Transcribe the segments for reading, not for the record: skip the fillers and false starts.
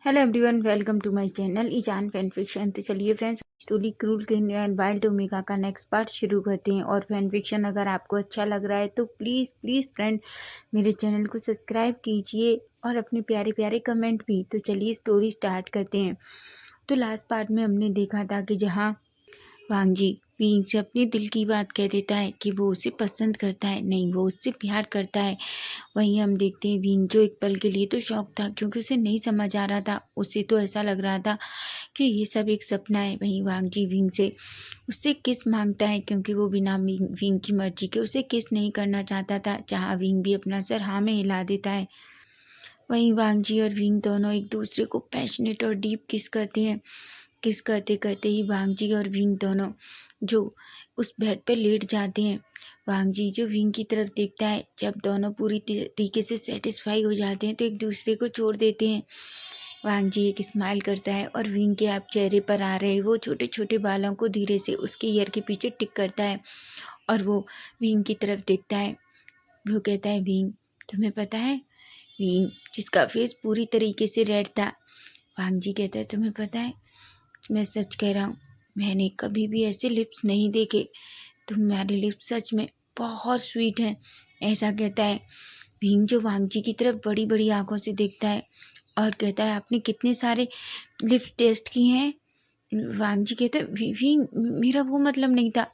Hello everyone, welcome to my channel Ezaan fan fiction. तो चलिए friends, story cruel के wild omega का next part शुरू करते हैं। और फैन फिक्शन अगर आपको अच्छा लग रहा है तो प्लीज़ प्लीज़ फ्रेंड मेरे चैनल को सब्सक्राइब कीजिए और अपने प्यारे प्यारे कमेंट भी। तो चलिए स्टोरी स्टार्ट करते हैं। तो लास्ट पार्ट में हमने देखा था कि जहाँ वांगजी विंग से अपने दिल की बात कह देता है कि वो उसे पसंद करता है, नहीं वो उससे प्यार करता है। वहीं हम देखते हैं विंग जो एक पल के लिए तो शौक था, क्योंकि उसे नहीं समझ आ रहा था। उसे तो ऐसा लग रहा था कि ये सब एक सपना है। वहीं वांगजी विंग से उससे किस मांगता है, क्योंकि वो बिना विंग की मर्जी के उसे किस नहीं करना चाहता था। जहाँ विंग भी अपना सर हाँ में हिला देता है। वहीं वांगजी और विंग दोनों एक दूसरे को पैशनेट और डीप किस करते हैं। किस करते करते ही वांगजी और विंग दोनों जो उस बेड पर लेट जाते हैं। वांगजी जो विंग की तरफ देखता है, जब दोनों पूरी तरीके से सेटिस्फाई हो जाते हैं तो एक दूसरे को छोड़ देते हैं। वांगजी एक स्माइल करता है और विंग के आप चेहरे पर आ रहे वो छोटे छोटे बालों को धीरे से उसके ईयर के पीछे टिक करता है और वो विंग की तरफ देखता है। वो कहता है, विंग तुम्हें पता है? विंग जिसका फेस पूरी तरीके से रेड था। वांगजी कहता है, तुम्हें पता है, मैं सच कह रहा हूँ, मैंने कभी भी ऐसे लिप्स नहीं देखे। तुम्हारे लिप्स सच में बहुत स्वीट हैं, ऐसा कहता है। भीम जो वांगजी की तरफ बड़ी बड़ी आंखों से देखता है और कहता है, आपने कितने सारे लिप्स टेस्ट किए हैं? वांगजी कहता है, विंग मेरा वो मतलब नहीं था।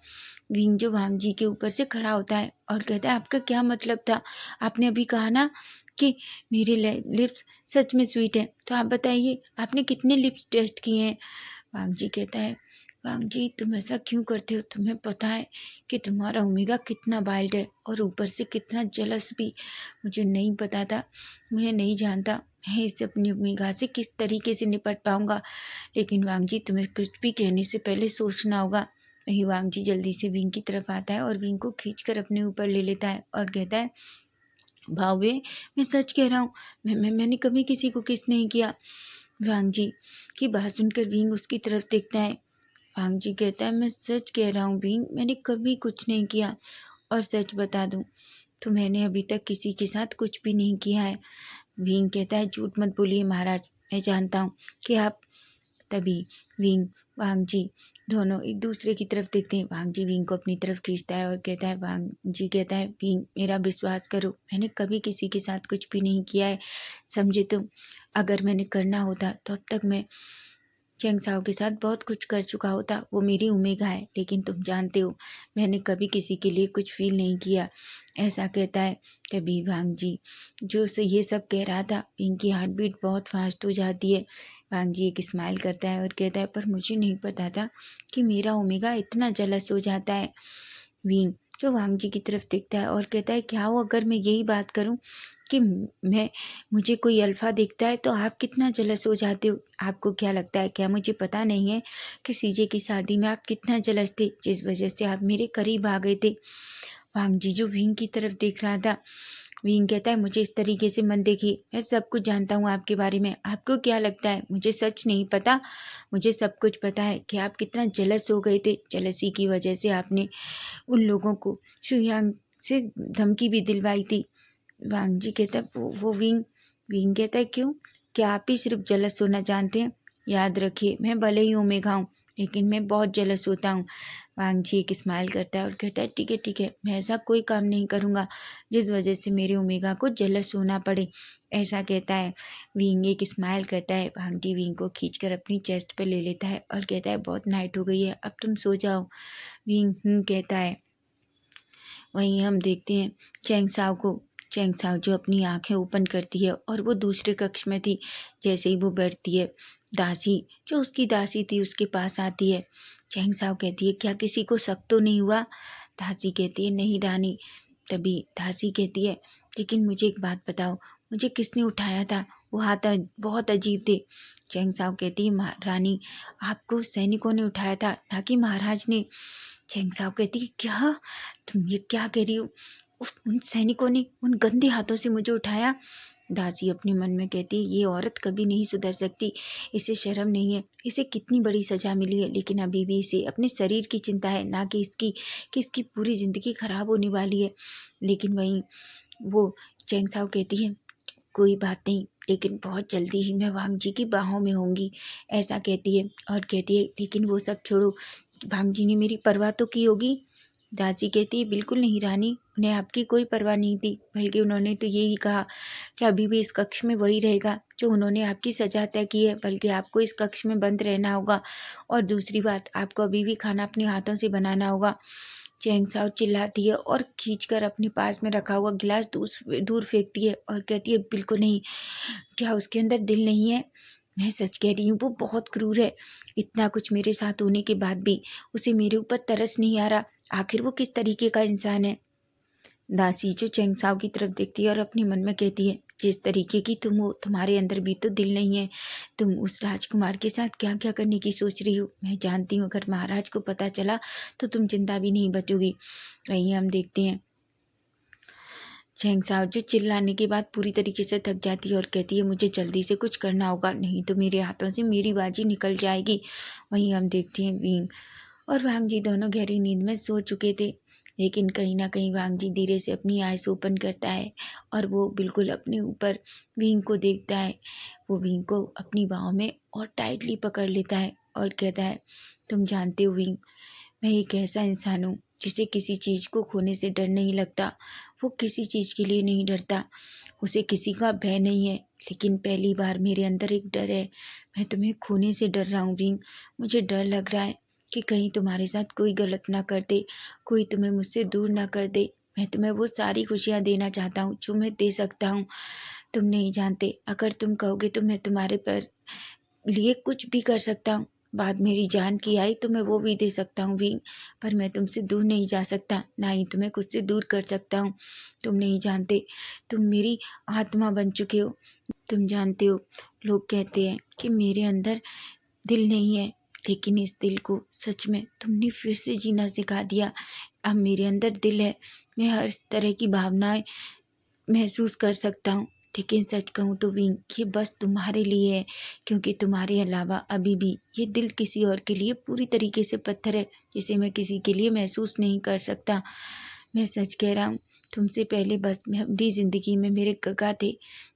विंग जो वांगजी के ऊपर से खड़ा होता है और कहता है, आपका क्या मतलब था? आपने अभी कहा ना कि मेरे लिप्स सच में स्वीट हैं, तो आप बताइए आपने कितने लिप्स टेस्ट किए हैं? वांगजी कहता है, वांगजी तुम ऐसा क्यों करते हो? तुम्हें पता है कि तुम्हारा ओमेगा कितना वाइल्ड है और ऊपर से कितना जलस भी। मुझे नहीं पता था, मैं नहीं जानता मैं इस अपनी ओमेगा से किस तरीके से निपट पाऊंगा। लेकिन वांगजी तुम्हें कुछ भी कहने से पहले सोचना होगा। वही वांगजी जल्दी से विंग की तरफ आता है और विंग को खींचकर अपने ऊपर ले लेता है और कहता है, भावे मैं सच कह रहा हूँ, मैंने कभी किसी को किस नहीं किया। वांगजी की बात सुनकर विंग उसकी तरफ देखता है। वांगजी कहता है, मैं सच कह रहा हूँ विंग, मैंने कभी कुछ नहीं किया। और सच बता दूँ तो मैंने अभी तक किसी के साथ कुछ भी नहीं किया है। विंग कहता है, झूठ मत बोलिए महाराज, मैं जानता हूँ कि आप। तभी विंग वांगजी दोनों एक दूसरे की तरफ देखते हैं। वांगजी विंग को अपनी तरफ खींचता है और कहता है, वांगजी कहता है, विंग मेरा विश्वास करो, मैंने कभी किसी के साथ कुछ भी नहीं किया है, समझे तुम? अगर मैंने करना होता तो अब तक मैं चेंग साओ के साथ बहुत कुछ कर चुका होता। वो मेरी ओमेगा है, लेकिन तुम जानते हो मैंने कभी किसी के लिए कुछ फील नहीं किया, ऐसा कहता है। तभी वांगजी जो से ये सब कह रहा था, इनकी हार्ट बीट बहुत फास्ट हो जाती है। वांगजी एक स्माइल करता है और कहता है, पर मुझे नहीं पता था कि मेरा ओमेगा इतना जलस हो जाता है। विंग जो वांगजी की तरफ देखता है और कहता है, क्या हो अगर मैं यही बात करूं कि मैं मुझे कोई अल्फ़ा दिखता है तो आप कितना जलस हो जाते हो? आपको क्या लगता है, क्या मुझे पता नहीं है कि सीजे की शादी में आप कितना जलस थे, जिस वजह से आप मेरे करीब आ गए थे? वांगजी जो विंग की तरफ देख रहा था, विंग कहता है, मुझे इस तरीके से मत देखिए, मैं सब कुछ जानता हूँ आपके बारे में। आपको क्या लगता है मुझे सच नहीं पता? मुझे सब कुछ पता है कि आप कितना जलस हो गए थे। जलसी की वजह से आपने उन लोगों को शुयांग से धमकी भी दिलवाई थी। वांगजी कहता है, वो विंग विंग कहता है, क्यों? क्या आप ही सिर्फ जलस होना जानते हैं? याद रखिए, मैं भले ही ओमेगा हूँ, लेकिन मैं बहुत जलस होता हूँ। वांगजी एक स्माइल करता है और कहता है, ठीक है ठीक है, मैं ऐसा कोई काम नहीं करूँगा जिस वजह से मेरे ओमेगा को जलस होना पड़े, ऐसा कहता है। विंग एक स्माइल करता है। वांगजी विंग को खींचकर अपनी चेस्ट पे ले लेता है और कहता है, बहुत नाइट हो गई है, अब तुम सो जाओ। विंग कहता है। वहीं हम देखते हैं चैंग साओ को। चैंग साओ जो अपनी आंखें ओपन करती है और वो दूसरे कक्ष में थी। जैसे ही वो बैठती है, दासी जो उसकी दासी थी उसके पास आती है। चैंग साओ कहती है, क्या किसी को शक तो नहीं हुआ? दासी कहती है, नहीं रानी। तभी दासी कहती है, लेकिन मुझे एक बात बताओ, मुझे किसने उठाया था? वो हाथ बहुत अजीब थे। चैंग साओ कहती है, रानी आपको सैनिकों ने उठाया था, ना कि महाराज ने। चैंग साओ कहती है, क्या? तुम ये क्या कह रही हो? उन सैनिकों ने उन गंदे हाथों से मुझे उठाया? दासी अपने मन में कहती है, ये औरत कभी नहीं सुधर सकती, इसे शर्म नहीं है, इसे कितनी बड़ी सजा मिली है, लेकिन अभी भी इसे अपने शरीर की चिंता है, ना कि इसकी पूरी ज़िंदगी खराब होने वाली है। लेकिन वहीं वो चैंग साओ कहती है, कोई बात नहीं, लेकिन बहुत जल्दी ही मैं वांग जी की बाहों में होंगी, ऐसा कहती है। और कहती है लेकिन वो सब छोड़ो, वांग जी ने मेरी परवाह तो की होगी। दासी कहती है बिल्कुल नहीं रानी, उन्हें आपकी कोई परवाह नहीं थी, बल्कि उन्होंने तो यही कहा कि अभी भी इस कक्ष में वही रहेगा जो उन्होंने आपकी सजा तय की है, बल्कि आपको इस कक्ष में बंद रहना होगा। और दूसरी बात, आपको अभी भी खाना अपने हाथों से बनाना होगा। चैंग साओ चिल्लाती है और खींचकर अपने पास में रखा हुआ गिलास दूर दूर फेंकती है और कहती है बिल्कुल नहीं, क्या उसके अंदर दिल नहीं है? मैं सच कह रही हूँ, वो बहुत क्रूर है। इतना कुछ मेरे साथ होने के बाद भी उसे मेरे ऊपर तरस नहीं आ रहा। आखिर वो किस तरीके का इंसान है? दासी जो चेंगसाओ की तरफ देखती है और अपने मन में कहती है जिस तरीके की तुम हो, तुम्हारे अंदर भी तो दिल नहीं है। तुम उस राजकुमार के साथ क्या क्या करने की सोच रही हो, मैं जानती हूँ। अगर महाराज को पता चला तो तुम जिंदा भी नहीं बचोगी। वहीं हम देखते हैं चेंगसाओ जो चिल्लाने के बाद पूरी तरीके से थक जाती है और कहती है मुझे जल्दी से कुछ करना होगा, नहीं तो मेरे हाथों से मेरी बाजी निकल जाएगी। वहीं हम देखते हैं विंग और वांग जी दोनों गहरी नींद में सो चुके थे, लेकिन कहीं ना कहीं वांग जी धीरे से अपनी आइज ओपन करता है और वो बिल्कुल अपने ऊपर विंग को देखता है। वो विंग को अपनी बाहों में और टाइटली पकड़ लेता है और कहता है तुम जानते हो विंग, मैं एक ऐसा इंसान हूँ जिसे किसी चीज़ को खोने से डर नहीं लगता। वो किसी चीज़ के लिए नहीं डरता, उसे किसी का भय नहीं है। लेकिन पहली बार मेरे अंदर एक डर है, मैं तुम्हें खोने से डर रहा हूँ विंग। मुझे डर लग रहा है कि कहीं तुम्हारे साथ कोई गलत ना कर दे, कोई तुम्हें मुझसे दूर ना कर दे। मैं तुम्हें वो सारी खुशियाँ देना चाहता हूँ जो मैं दे सकता हूँ। तुम नहीं जानते, अगर तुम कहोगे तो मैं तुम्हारे पर लिए कुछ भी कर सकता हूँ। बात मेरी जान की आई तो मैं वो भी दे सकता हूँ विंग, पर मैं तुमसे दूर नहीं जा सकता, ना ही तुम्हें खुद से दूर कर सकता हूँ। तुम नहीं जानते, तुम मेरी आत्मा बन चुके हो। तुम जानते हो, लोग कहते हैं कि मेरे अंदर दिल नहीं है, लेकिन इस दिल को सच में तुमने फिर से जीना सिखा दिया। अब मेरे अंदर दिल है, मैं हर तरह की भावनाएं महसूस कर सकता हूँ। लेकिन सच कहूँ तो विंग, ये बस तुम्हारे लिए है, क्योंकि तुम्हारे अलावा अभी भी ये दिल किसी और के लिए पूरी तरीके से पत्थर है, जिसे मैं किसी के लिए महसूस नहीं कर सकता। मैं सच कह रहा हूँ, तुमसे पहले बस मैं अपनी ज़िंदगी में मेरे गगा थे,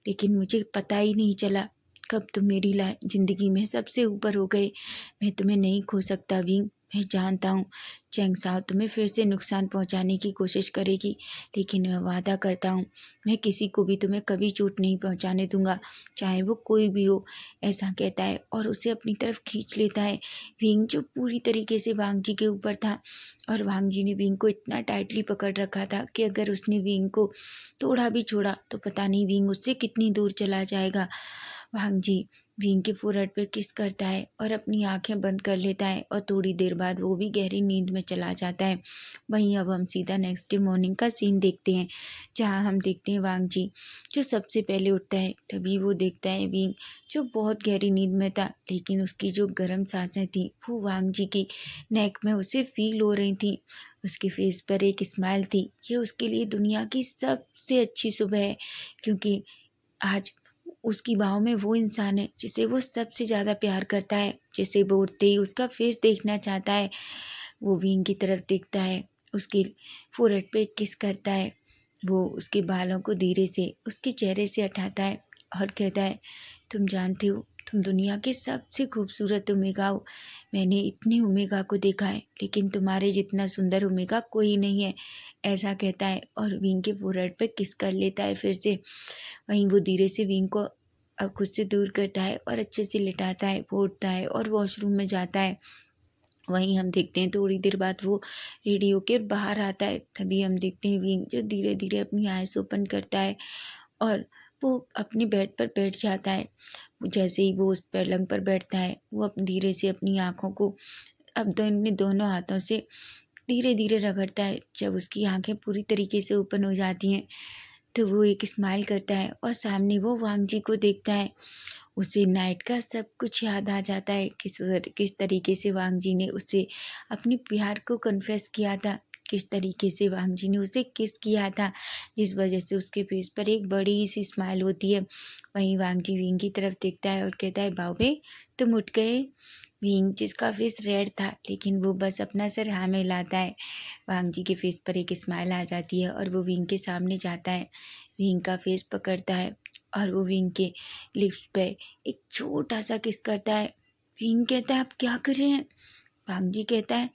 लेकिन मुझे पता ही नहीं चला कब तुम मेरी ज़िंदगी में सबसे ऊपर हो गए। मैं तुम्हें नहीं खो सकता विंग। मैं जानता हूँ चैंगसाओ तुम्हें फिर से नुकसान पहुँचाने की कोशिश करेगी, लेकिन मैं वादा करता हूँ मैं किसी को भी तुम्हें कभी चोट नहीं पहुँचाने दूंगा, चाहे वो कोई भी हो। ऐसा कहता है और उसे अपनी तरफ खींच लेता है। विंग जो पूरी तरीके से वांग जी के ऊपर था, और वांग जी ने विंग को इतना टाइटली पकड़ रखा था कि अगर उसने विंग को थोड़ा भी छोड़ा तो पता नहीं विंग उससे कितनी दूर चला जाएगा। वांग जी विंग के फोrehead पे किस करता है और अपनी आंखें बंद कर लेता है और थोड़ी देर बाद वो भी गहरी नींद में चला जाता है। वहीं अब हम सीधा नेक्स्ट डे मॉर्निंग का सीन देखते हैं, जहां हम देखते हैं वांग जी जो सबसे पहले उठता है। तभी वो देखता है विंग जो बहुत गहरी नींद में था, लेकिन उसकी जो गर्म सांसें थी वो वांग जी की नेक में उसे फील हो रही थी। उसके फेस पर एक स्माइल थी। ये उसके लिए दुनिया की सबसे अच्छी सुबह है, क्योंकि आज उसकी बाहों में वो इंसान है जिसे वो सबसे ज़्यादा प्यार करता है, जिसे वो उठते ही उसका फेस देखना चाहता है। वो विंग की तरफ देखता है, उसके फोrehead पे किस करता है, वो उसके बालों को धीरे से उसके चेहरे से हटाता है और कहता है तुम जानते हो, तुम दुनिया के सबसे खूबसूरत ओमेगा हो। मैंने इतने ओमेगा को देखा है, लेकिन तुम्हारे जितना सुंदर ओमेगा कोई नहीं है। ऐसा कहता है और विंग के फोrehead पे किस कर लेता है फिर से। वहीं वो धीरे से विंग को अब खुद से दूर करता है और अच्छे से लिटाता है। वो उठता है और वॉशरूम में जाता है। वहीं हम देखते हैं थोड़ी देर बाद वो रेडियो के बाहर आता है। तभी हम देखते हैं विंग जो धीरे धीरे अपनी आइज़ ओपन करता है और वो अपने बेड पर बैठ जाता है। जैसे ही वो उस पलंग पर बैठता है, वो धीरे से अपनी आँखों को अब दोनों हाथों से धीरे धीरे रगड़ता है। जब उसकी आँखें पूरी तरीके से ओपन हो जाती हैं तो वो एक स्माइल करता है और सामने वो वांग जी को देखता है। उसे नाइट का सब कुछ याद आ जाता है, किस तरीके से वांग जी ने उसे अपने प्यार को कन्फेस किया था, किस तरीके से वांग जी ने उसे किस किया था, जिस वजह से उसके फेस पर एक बड़ी सी स्माइल होती है। वहीं वांग जी विंग की तरफ देखता है और कहता है बाबे तुम उठ गए। विंग जिसका फेस रेड था, लेकिन वो बस अपना सर हाँ मिलाता है। वांग जी के फेस पर एक स्माइल आ जाती है और वो विंग के सामने जाता है। विंग का फेस पकड़ता है और वो विंग के लिप्स पे एक छोटा सा किस करता है। विंग कहता है आप क्या कर रहे हैं। वांग जी कहता है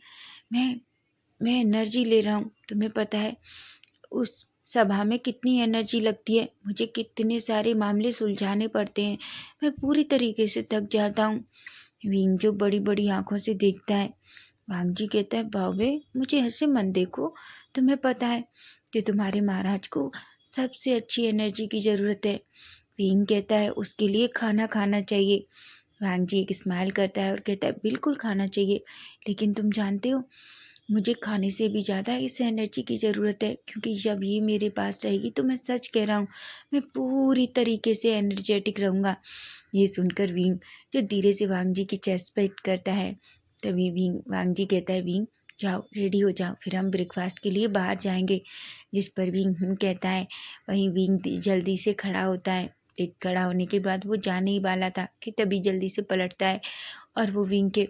मैं एनर्जी ले रहा हूँ। तुम्हें पता है उस सभा में कितनी एनर्जी लगती है, मुझे कितने सारे मामले सुलझाने पड़ते हैं, मैं पूरी तरीके से थक जाता हूँ। विंग जो बड़ी बड़ी आंखों से देखता है। वांग जी कहता है बाबे मुझे ऐसे मत देखो, तुम्हें पता है कि तुम्हारे महाराज को सबसे अच्छी एनर्जी की ज़रूरत है। विंग कहता है उसके लिए खाना खाना चाहिए। वांग जी एक स्माइल करता है और कहता है बिल्कुल खाना चाहिए, लेकिन तुम जानते हो मुझे खाने से भी ज़्यादा इस एनर्जी की ज़रूरत है, क्योंकि जब ये मेरे पास रहेगी तो मैं सच कह रहा हूँ मैं पूरी तरीके से एनर्जेटिक रहूँगा। ये सुनकर विंग जो धीरे से वांग जी की चेस्ट पे हिट करता है। तभी वांग जी कहता है विंग जाओ रेडी हो जाओ, फिर हम ब्रेकफास्ट के लिए बाहर जाएंगे। जिस पर विंग कहता है। वहीं विंग जल्दी से खड़ा होता है। एक खड़ा होने के बाद वो जाने ही वाला था कि तभी जल्दी से पलटता है और वो विंग के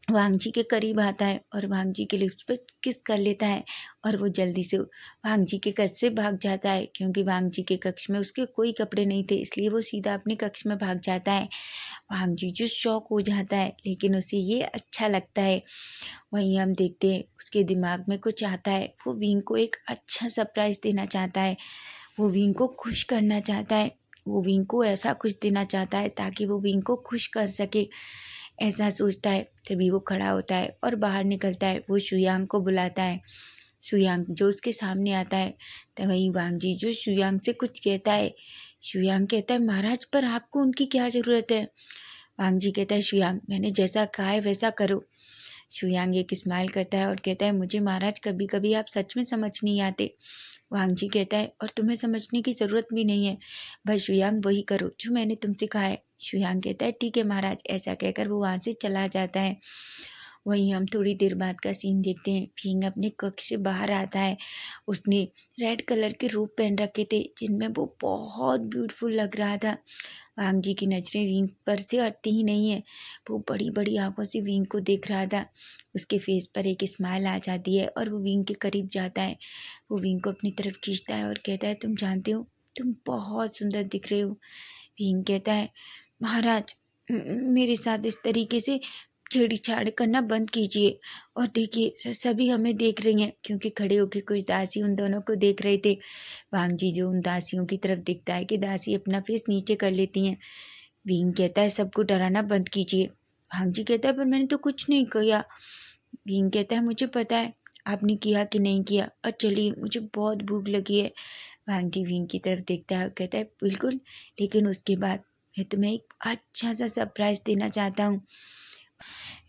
वांग जी के करीब आता है और वांग जी के लिप्स पर किस कर लेता है और वो जल्दी से वांग जी के कक्ष से भाग जाता है, क्योंकि वांग जी के कक्ष में उसके कोई कपड़े नहीं थे, इसलिए वो सीधा अपने कक्ष में भाग जाता है। वांग जी जो शॉक हो जाता है, लेकिन उसे ये अच्छा लगता है। वहीं हम देखते हैं उसके दिमाग में कुछ आता है। वो विंग को एक अच्छा सरप्राइज देना चाहता है, वो विंग को खुश करना चाहता है, वो विंग को ऐसा कुछ देना चाहता है ताकि वो विंग को खुश कर सके। ऐसा सोचता है तभी वो खड़ा होता है और बाहर निकलता है। वो शुयांग को बुलाता है। शुयांग जो उसके सामने आता है तो वहीं वांग जी जो शुयांग से कुछ कहता है। शुयांग कहता है महाराज पर आपको उनकी क्या ज़रूरत है। वांग जी कहता है शुयांग मैंने जैसा कहा है वैसा करो। शुयांग एक स्माइल करता है और कहता है मुझे महाराज कभी कभी आप सच में समझ नहीं आते। वांग जी कहता है और तुम्हें समझने की ज़रूरत भी नहीं है, बस शुयांग वही करो जो मैंने तुमसे कहा है। शुयांग कहता है ठीक है महाराज। ऐसा कहकर वो वहाँ से चला जाता है। वहीं हम थोड़ी देर बाद का सीन देखते हैं। फिंग अपने कक्ष से बाहर आता है। उसने रेड कलर के रूप पहन रखे थे जिनमें वो बहुत ब्यूटीफुल लग रहा था। वांग जी की नजरें विंग पर से हटती ही नहीं है। वो बड़ी बड़ी आंखों से विंग को देख रहा था। उसके फेस पर एक स्माइल आ जाती है और वो विंग के करीब जाता है। वो विंग को अपनी तरफ खींचता है और कहता है तुम जानते हो तुम बहुत सुंदर दिख रहे हो। विंग कहता है महाराज मेरे साथ इस तरीके से छेड़छाड़ करना बंद कीजिए। और देखिए सभी हमें देख रही हैं, क्योंकि खड़े होकर कुछ दासी उन दोनों को देख रहे थे। वांग जी जो उन दासियों की तरफ दिखता है कि दासी अपना फेस नीचे कर लेती हैं। विंग कहता है सबको डराना बंद कीजिए। वांग जी कहता है पर मैंने तो कुछ नहीं किया। विंग कहता है मुझे पता है आपने किया कि नहीं किया, और चलिए मुझे बहुत भूख लगी है। वांग जी विंग की तरफ देखता है और कहता है बिल्कुल, लेकिन उसके बाद मैं तुम्हें एक अच्छा सा सरप्राइज देना चाहता हूँ।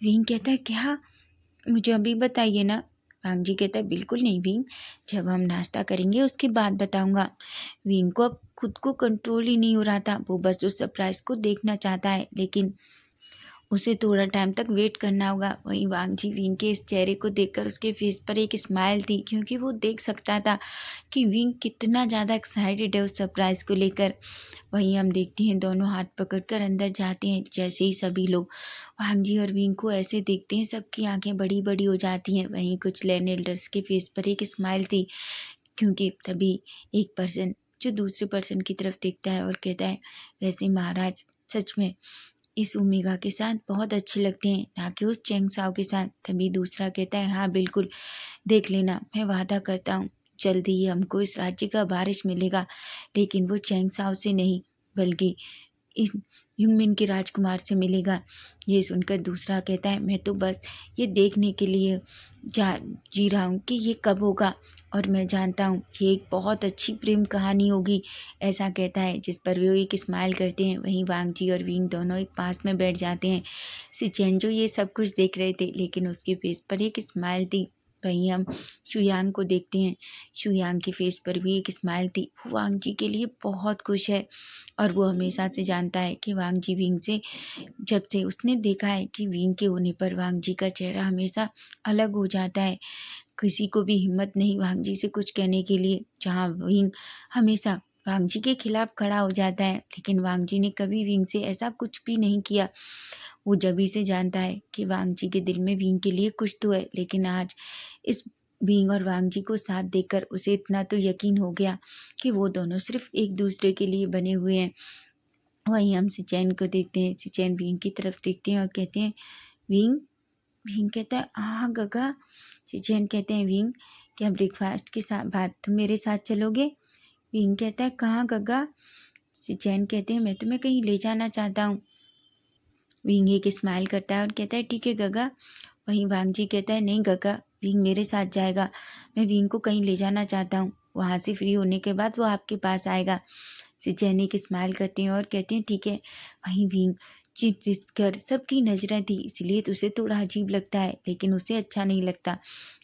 विंग कहता है क्या, मुझे अभी बताइए ना। वांग जी कहता है बिल्कुल नहीं विंग, जब हम नाश्ता करेंगे उसके बाद बताऊंगा। विंग को अब खुद को कंट्रोल ही नहीं हो रहा था। वो बस उस सरप्राइज को देखना चाहता है, लेकिन उसे थोड़ा टाइम तक वेट करना होगा। वहीं वांग जी विंग के इस चेहरे को देखकर उसके फेस पर एक स्माइल थी, क्योंकि वो देख सकता था कि विंग कितना ज़्यादा एक्साइटेड है उस सरप्राइज को लेकर। वहीं हम देखते हैं दोनों हाथ पकड़कर अंदर जाते हैं। जैसे ही सभी लोग वांग जी और विंग को ऐसे देखते हैं, सबकी आंखें बड़ी बड़ी हो जाती हैं। वहीं कुछ लैंड एल्डर्स के फेस पर एक स्माइल थी, क्योंकि तभी एक पर्सन जो दूसरे पर्सन की तरफ देखता है और कहता है वैसे महाराज सच में इस ओमेगा के साथ बहुत अच्छे लगते हैं, ना कि उस चेंग साओ के साथ। तभी दूसरा कहता है हाँ बिल्कुल, देख लेना मैं वादा करता हूँ जल्दी ही हमको इस राज्य का वारिस मिलेगा, लेकिन वो चेंग साओ से नहीं बल्कि इस यूमिन के राजकुमार से मिलेगा। ये सुनकर दूसरा कहता है मैं तो बस ये देखने के लिए जी रहा हूँ कि ये कब होगा, और मैं जानता हूँ ये एक बहुत अच्छी प्रेम कहानी होगी। ऐसा कहता है, जिस पर वो एक स्माइल करते हैं। वहीं वांग जी और विंग दोनों एक पास में बैठ जाते हैं। सिचेन जो ये सब कुछ देख रहे थे, लेकिन उसके फेस पर एक स्माइल थी। वहीं हम शुयांग को देखते हैं। शुयांग के फेस पर भी एक स्माइल थी। वो वांग जी के लिए बहुत खुश है, और वो हमेशा से जानता है कि वांग जी विंग से जब से उसने देखा है कि विंग के होने पर वांग जी का चेहरा हमेशा अलग हो जाता है। किसी को भी हिम्मत नहीं वांग जी से कुछ कहने के लिए, जहाँ विंग हमेशा वांग जी के खिलाफ खड़ा हो जाता है। लेकिन वांग जी ने कभी विंग से ऐसा कुछ भी नहीं किया। वो जभी से जानता है कि वांग जी के दिल में विंग के लिए कुछ तो है, लेकिन आज इस विंग और वांग जी को साथ देखकर उसे इतना तो यकीन हो गया कि वो दोनों सिर्फ एक दूसरे के लिए बने हुए हैं। वहीं हम सिचैन को देखते हैं। सिचैन विंग की तरफ देखते हैं और कहते हैं, विंग। विंग कहता है, हाँ गगा। सिचैन कहते हैं, विंग क्या ब्रेकफास्ट के साथ बाद तुम मेरे साथ चलोगे? विंग कहता है, कहाँ गगा? सिचैन कहते हैं, मैं तुम्हें कहीं ले जाना चाहता हूँ। विंग एक स्माइल करता है और कहता है, ठीक है गगा। वहीं वांग जी कहता है, नहीं गगा, विंग मेरे साथ जाएगा। मैं विंग को कहीं ले जाना चाहता हूँ, वहाँ से फ्री होने के बाद वो आपके पास आएगा। सिचैन एक स्माइल करती हैं और कहती हैं, ठीक है। वहीं विंग जिस कर सबकी नजरें थी इसलिए तो उसे थोड़ा अजीब लगता है, लेकिन उसे अच्छा नहीं लगता।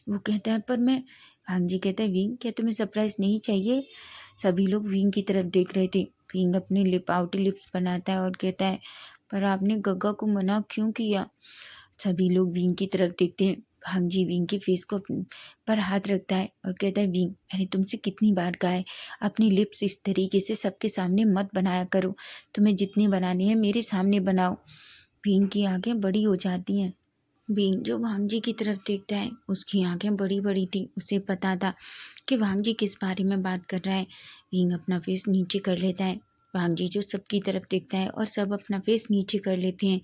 वो कहता है, पर मैं। वांग जी कहता है, विंग क्या तुम्हें सरप्राइज नहीं चाहिए? सभी लोग विंग की तरफ देख रहे थे। विंग अपने आउटी लिप्स बनाता है और कहता है, पर आपने गग्गा को मना क्यों किया? सभी लोग विंग की तरफ देखते हैं। भांग जी विंग के फेस को पर हाथ रखता है और कहता है, विंग मैंने तुमसे कितनी बार कहा है, अपनी लिप्स इस तरीके से सबके सामने मत बनाया करो। तुम्हें जितनी बनानी है मेरे सामने बनाओ। विंग की आंखें बड़ी हो जाती हैं। विंग जो भांग जी की तरफ देखता है उसकी आंखें बड़ी बड़ी थी। उसे पता था कि भांग जी किस बारे में बात कर रहा है। विंग अपना फेस नीचे कर लेता है। भांग जी जो सबकी तरफ देखता है और सब अपना फेस नीचे कर लेते हैं।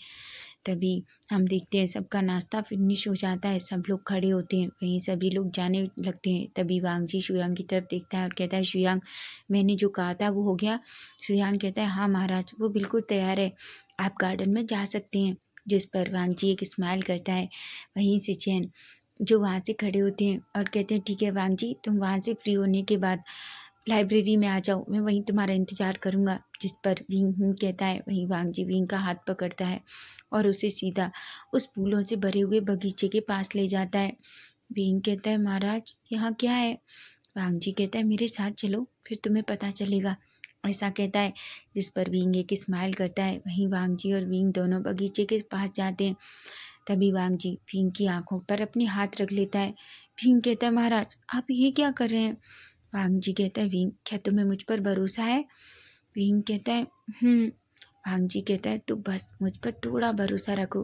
तभी हम देखते हैं सबका नाश्ता फिनिश हो जाता है, सब लोग खड़े होते हैं, वहीं सभी लोग जाने लगते हैं। तभी वांग जी शुयांग की तरफ देखता है और कहता है, शुयांग मैंने जो कहा था वो हो गया? शुयांग कहता है, हाँ महाराज, वो बिल्कुल तैयार है, आप गार्डन में जा सकते हैं। जिस पर वांग जी एक स्माइल करता है। वहीं से चैन जो वहाँ से खड़े होते हैं और कहते हैं, ठीक है वांग जी, तुम वहाँ से फ्री होने के बाद लाइब्रेरी में आ जाओ, मैं वहीं तुम्हारा इंतजार करूँगा। जिस पर विंग कहता है। वहीं वांग जी विंग का हाथ पकड़ता है और उसे सीधा उस फूलों से भरे हुए बगीचे के पास ले जाता है। विंग कहता है, महाराज यहाँ क्या है? वांग जी कहता है, मेरे साथ चलो फिर तुम्हें पता चलेगा, ऐसा कहता है। जिस पर विंग एक स्माइल करता है। वहीं वांग जी और विंग दोनों बगीचे के पास जाते हैं। तभी वांग जी विंग की आंखों पर अपने हाथ रख लेता है। विंग कहता है, महाराज आप ये क्या कर रहे हैं? वांग जी कहता है, विंग क्या तुम्हें मुझ पर भरोसा है? विंग कहता है, वांग जी कहता है, तो बस मुझ पर थोड़ा भरोसा रखो,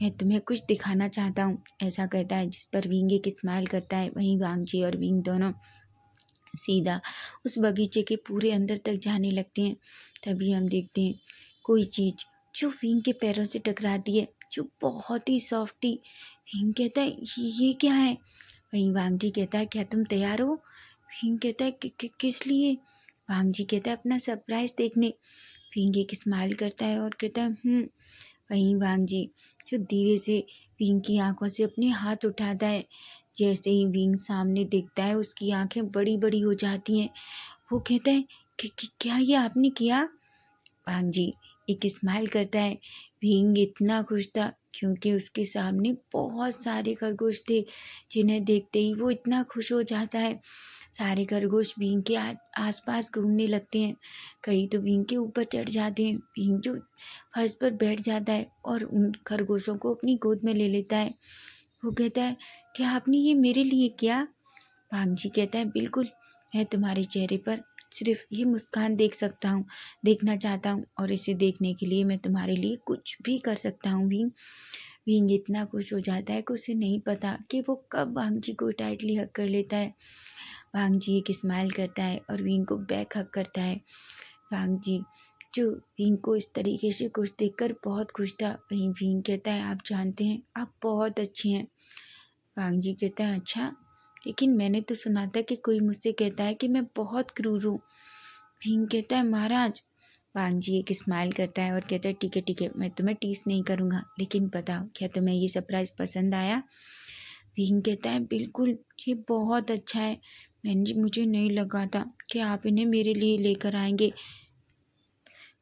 मैं तुम्हें कुछ दिखाना चाहता हूँ, ऐसा कहता है। जिस पर विंग एक स्माइल करता है। वहीं वांग जी और विंग दोनों सीधा उस बगीचे के पूरे अंदर तक जाने लगते हैं। तभी हम देखते हैं कोई चीज़ जो विंग के पैरों से टकराती है, जो बहुत ही सॉफ्ट थी। विंग कहता है, ये क्या है? वहीं वांग जी कहता है, क्या तुम तैयार हो? विंग कहता है, किस लिए? वांग जी कहता है, अपना सरप्राइज देखने। विंग एक स्माइल करता है और कहता है, वहीं वांग जी जो धीरे से विंग की आंखों से अपने हाथ उठाता है। जैसे ही विंग सामने दिखता है उसकी आंखें बड़ी बड़ी हो जाती हैं। वो कहता है कि क्या ये आपने किया? वांग जी एक स्माइल करता है। विंग इतना खुश था क्योंकि उसके सामने बहुत सारे खरगोश थे, जिन्हें देखते ही वो इतना खुश हो जाता है। सारे खरगोश बीन के आसपास घूमने लगते हैं। कई तो बीन के ऊपर चढ़ जाते हैं। बीन जो फर्श पर बैठ जाता है और उन खरगोशों को अपनी गोद में ले लेता है। वो कहता है, क्या आपने ये मेरे लिए किया? वांग जी कहता है, बिल्कुल, मैं तुम्हारे चेहरे पर सिर्फ ये मुस्कान देख सकता हूँ, देखना चाहता हूँ, और इसे देखने के लिए मैं तुम्हारे लिए कुछ भी कर सकता हूँ। विंग विंग इतना खुश हो जाता है कि उसे नहीं पता कि वो कब वांग जी को टाइटली हक कर लेता है। वांग जी एक स्माइल करता है और विंग को बैक हक करता है। वांग जी जो विंग को इस तरीके से खुश देखकर बहुत खुश था। वहीं विंग कहता है, आप जानते हैं आप बहुत अच्छे हैं। वांग जी कहता है, अच्छा, लेकिन मैंने तो सुना था कि कोई मुझसे कहता है कि मैं बहुत क्रूर हूँ। विंग कहता है, महाराज। वांग जी एक स्माइल करता है और कहता है, ठीक है, मैं तुम्हें टीस नहीं करूँगा, लेकिन बताओ क्या तुम्हें ये सरप्राइज पसंद आया? विंग कहता है, बिल्कुल, ये बहुत अच्छा है, मुझे नहीं लगा था कि आप इन्हें मेरे लिए लेकर आएंगे।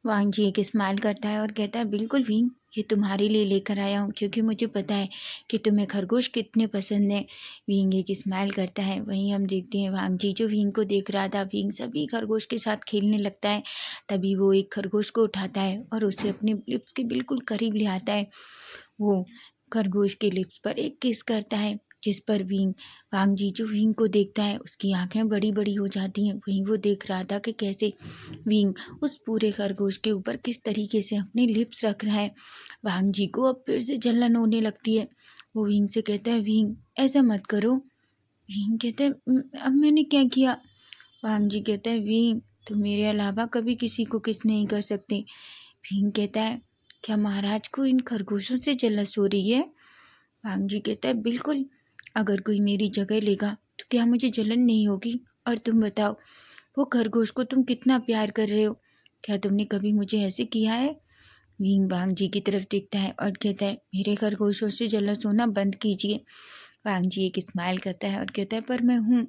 वांग जी एक स्माइल करता है और कहता है, बिल्कुल विंग, ये तुम्हारे लिए लेकर आया हूँ क्योंकि मुझे पता है कि तुम्हें खरगोश कितने पसंद हैं। विंग एक स्माइल करता है। वहीं हम देखते हैं वांग जी जो विंग को देख रहा था। विंग सभी खरगोश के साथ खेलने लगता है। तभी वो एक खरगोश को उठाता है और उसे अपने लिप्स के बिल्कुल करीब ले आता है। वो खरगोश के लिप्स पर एक किस करता है। जिस पर वांग जी जो विंग को देखता है उसकी आंखें बड़ी बड़ी हो जाती हैं। वहीं वो देख रहा था कि कैसे विंग उस पूरे खरगोश के ऊपर किस तरीके से अपने लिप्स रख रहा है। वांग जी को अब फिर से जलन होने लगती है। वो विंग से कहता है, विंग ऐसा मत करो। विंग कहता है अब मैंने क्या किया? वांग जी कहता है विंग तुम मेरे अलावा कभी किसी को किस नहीं कर सकते। विंग कहता है क्या महाराज को इन खरगोशों से जलस हो रही है? वांग जी कहता है बिल्कुल, अगर कोई मेरी जगह लेगा तो क्या मुझे जलन नहीं होगी? और तुम बताओ, वो खरगोश को तुम कितना प्यार कर रहे हो, क्या तुमने कभी मुझे ऐसे किया है? विंग वांग जी की तरफ देखता है और कहता है मेरे खरगोशों से जलस होना बंद कीजिए। वांग जी एक स्माइल करता है और कहता है पर मैं हूँ,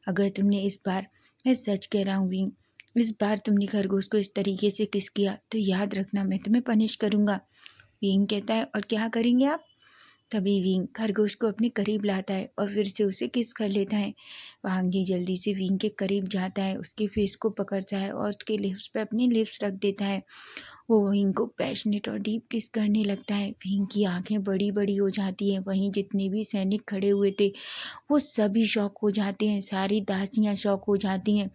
अगर तुमने इस बार, मैं सच कह रहा हूँ विंग, इस बार तुमने खरगोश को इस तरीके से किस किया तो याद रखना मैं तुम्हें पनिश करूँगा। विंग कहता है और क्या करेंगे आप? तभी विंग खरगोश को अपने करीब लाता है और फिर से उसे किस कर लेता है। वांग जी जल्दी से विंग के करीब जाता है, उसके फेस को पकड़ता है और उसके लिप्स पे अपनी लिप्स रख देता है। वो विंग को पैशनेट और डीप किस करने लगता है। विंग की आंखें बड़ी बड़ी हो जाती हैं। वहीं जितने भी सैनिक खड़े हुए थे वो सभी शॉक हो जाते हैं, सारी दासियां शॉक हो जाती हैं,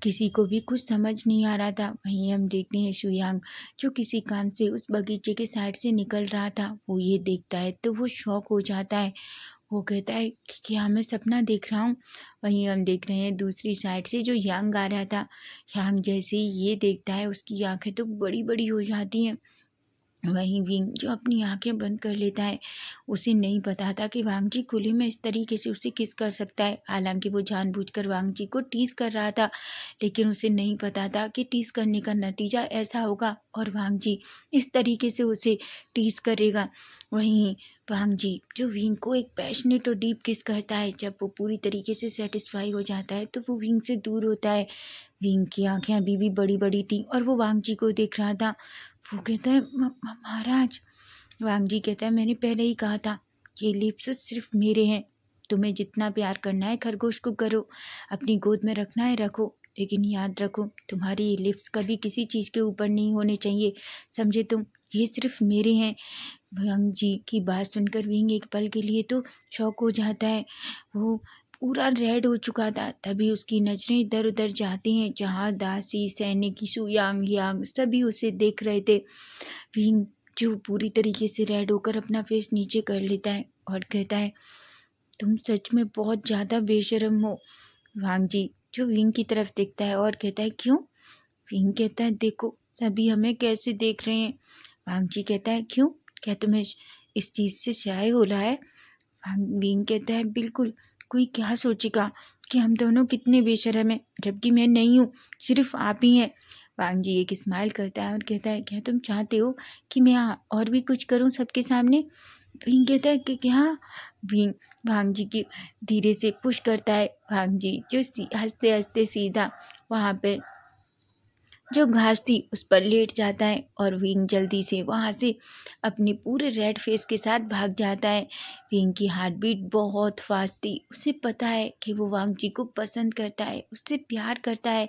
किसी को भी कुछ समझ नहीं आ रहा था। वहीं हम देखते हैं शुयांग जो किसी काम से उस बगीचे के साइड से निकल रहा था, वो ये देखता है तो वो शॉक हो जाता है। वो कहता है कि क्या मैं सपना देख रहा हूँ? वहीं हम देख रहे हैं दूसरी साइड से जो यांग आ रहा था, यांग जैसे ही ये देखता है उसकी आंखें तो बड़ी बड़ी हो जाती हैं। वहीं विंग जो अपनी आंखें बंद कर लेता है, उसे नहीं पता था कि वांग जी खुले में इस तरीके से उसे किस कर सकता है। हालांकि वो जानबूझकर वांग जी को टीज कर रहा था, लेकिन उसे नहीं पता था कि टीज करने का नतीजा ऐसा होगा और वांग जी इस तरीके से उसे टीज करेगा। वहीं वांग जी जो विंग को एक पैशनेट और डीप किस करता है, जब वो पूरी तरीके से सेटिस्फाई हो जाता है तो वो विंग से दूर होता है। विंग की आंखें अभी भी बड़ी बड़ी थी और वो वांग जी को देख रहा था। वो कहता है महाराज। वांग जी कहता है मैंने पहले ही कहा था ये लिप्स सिर्फ मेरे हैं, तुम्हें जितना प्यार करना है खरगोश को करो, अपनी गोद में रखना है रखो, लेकिन याद रखो तुम्हारी ये लिप्स कभी किसी चीज़ के ऊपर नहीं होने चाहिए, समझे तुम? ये सिर्फ मेरे हैं। वांग जी की बात सुनकर विंग एक पल के लिए तो शॉक हो जाता है। वो पूरा रेड हो चुका था। तभी उसकी नजरें इधर उधर जाती हैं जहाँ दासी सैनिक शुयांग यांग सभी उसे देख रहे थे। विंग जो पूरी तरीके से रेड होकर अपना फेस नीचे कर लेता है और कहता है तुम सच में बहुत ज़्यादा बेशर्म हो। वांग जी जो विंग की तरफ देखता है और कहता है क्यों? विंग कहता है देखो सभी हमें कैसे देख रहे हैं। वांग जी कहता है क्यों, क्या तुम्हें इस चीज़ से शाय हो रहा है? विंग कहता है बिल्कुल, कोई क्या सोचेगा कि हम दोनों कितने बेशर्म हैं, जबकि मैं नहीं हूँ, सिर्फ आप ही हैं। वांग जी एक स्माइल करता है और कहता है क्या तुम चाहते हो कि मैं और भी कुछ करूँ सबके सामने? विंग कहता है कि क्या? विंग वांग जी की धीरे से पुश करता है। वांग जी जो हंसते हंसते सीधा वहाँ पे जो घास थी उस पर लेट जाता है और विंग जल्दी से वहाँ से अपने पूरे रेड फेस के साथ भाग जाता है। विंग की हार्ट बीट बहुत फास्ट थी, उसे पता है कि वो वांग जी को पसंद करता है, उससे प्यार करता है,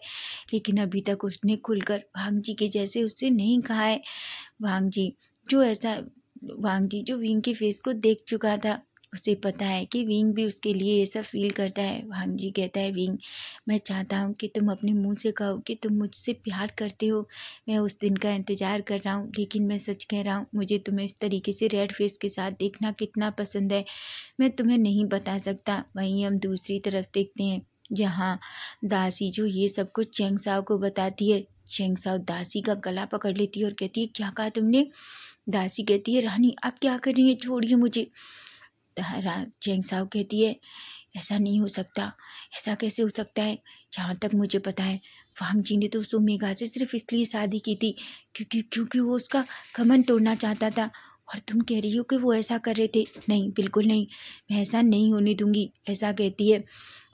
लेकिन अभी तक उसने खुलकर वांग जी के जैसे उससे नहीं कहा है। वांग जी जो ऐसा वांग जी जो विंग के फेस को देख चुका था, उसे पता है कि विंग भी उसके लिए ये सब फील करता है। वांग जी कहता है विंग मैं चाहता हूँ कि तुम अपने मुंह से कहो कि तुम मुझसे प्यार करते हो, मैं उस दिन का इंतज़ार कर रहा हूँ, लेकिन मैं सच कह रहा हूँ मुझे तुम्हें इस तरीके से रेड फेस के साथ देखना कितना पसंद है, मैं तुम्हें नहीं बता सकता। वहीं हम दूसरी तरफ देखते हैं जहाँ दासी जो ये सब कुछ चेंग साओ को बताती है। चेंग साओ दासी का गला पकड़ लेती है और कहती है क्या कहा तुमने? दासी कहती है रानी आप क्या कर रही हैं, छोड़िए मुझे। चेंग साओ कहती है ऐसा नहीं हो सकता, ऐसा कैसे हो सकता है? जहाँ तक मुझे पता है वांग जी ने तो उस ओमेगा से सिर्फ इसलिए शादी की थी क्योंकि वो उसका घमंड तोड़ना चाहता था, और तुम कह रही हो कि वो ऐसा कर रहे थे? नहीं बिल्कुल नहीं, मैं ऐसा नहीं होने दूंगी, ऐसा कहती है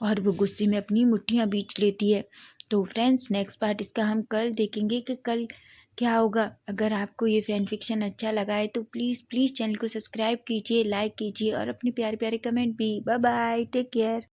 और वो गुस्से में अपनी मुट्ठियाँ बींच लेती है। तो फ्रेंड्स नेक्स्ट पार्ट इसका हम कल देखेंगे कि कल क्या होगा। अगर आपको ये फैन फिक्शन अच्छा लगा है तो प्लीज़ प्लीज़ चैनल को सब्सक्राइब कीजिए, लाइक कीजिए और अपने प्यारे प्यारे कमेंट भी। Bye bye, take care.